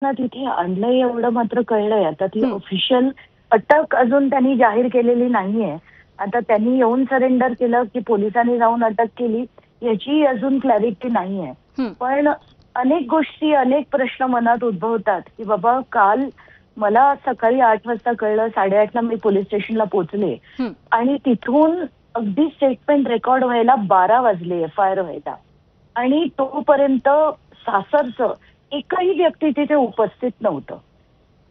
ना तिथे आणलंय एवढं मात्र कळलंय. आता ती ऑफिशियल अटक अजून त्यांनी जाहीर केलेली नाहीये. आता त्यांनी येऊन सरेंडर केलं की पोलिसांनी जाऊन अटक केली याची अजून क्लॅरिटी नाहीये. पण अनेक गोष्टी, अनेक प्रश्न मनात उद्भवतात की बाबा काल मला सकाळी 8 वाजता कळलं, 8:30ला मी पोलीस स्टेशनला पोहोचले आणि तिथून अगदी स्टेटमेंट रेकॉर्ड व्हायला 12 वाजले एफआयआर व्हायला. आणि तोपर्यंत सासरचं एकही व्यक्ती तिथे उपस्थित नव्हतं.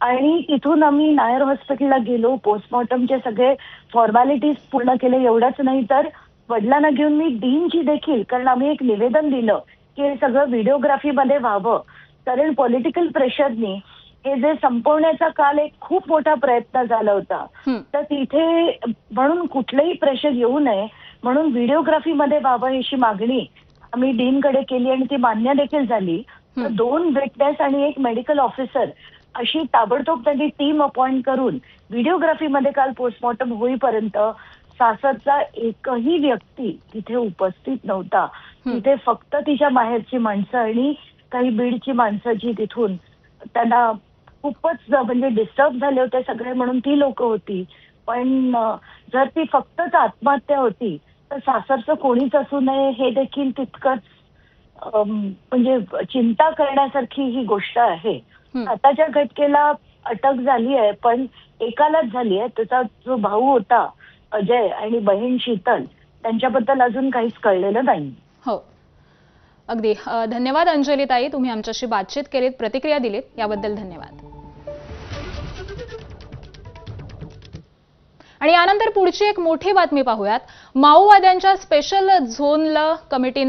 आणि तिथून आम्ही नायर हॉस्पिटलला गेलो, पोस्टमॉर्टमचे सगळे फॉर्मॅलिटीज पूर्ण केले. एवढंच नाही तर वडिलांना घेऊन मी डीनची देखील, कारण आम्ही एक निवेदन दिलं की हे सगळं व्हिडिओग्राफीमध्ये व्हावं. कारण पॉलिटिकल प्रेशरनी हे जे संपवण्याचा काल एक खूप मोठा प्रयत्न झाला होता. तर तिथे म्हणून कुठलंही प्रेशर येऊ नये म्हणून व्हिडिओग्राफीमध्ये व्हावं अशी मागणी आम्ही डीनकडे केली आणि ती मान्य देखील झाली. 2 विटनेस आणि 1 मेडिकल ऑफिसर अशी ताबडतोब त्यांनी टीम अपॉइंट करून व्हिडिओग्राफीमध्ये काल पोस्टमॉर्टम होईपर्यंत सासरचा एकही व्यक्ती तिथे उपस्थित नव्हता. तिथे फक्त तिच्या माहेरची माणसं आणि काही बीडची माणसं जी तिथून त्यांना खूपच म्हणजे डिस्टर्ब झाले होते सगळे म्हणून ती लोक होती. पण जर ती फक्तच आत्महत्या होती तर सासरचं कोणीच असू नये हे देखील तितकंच म्हणजे चिंता करण्यासारखी ही गोष्ट आहे. आताच्या घटनेला अटक झाली आहे पण एकालाच झाली आहे. त्याचा जो भाऊ होता अजय आणि बहीण शीतल त्यांच्याबद्दल अजून काहीच कळलेलं नाही. हो, अगदी धन्यवाद अंजलीताई, तुम्ही आमच्याशी बातचीत केलीत, प्रतिक्रिया दिलीत याबद्दल धन्यवाद. आणि यानंतर पुढची एक मोठी बातमी पाहूयात. माओवाद्यांच्या स्पेशल झोनला कमिटीने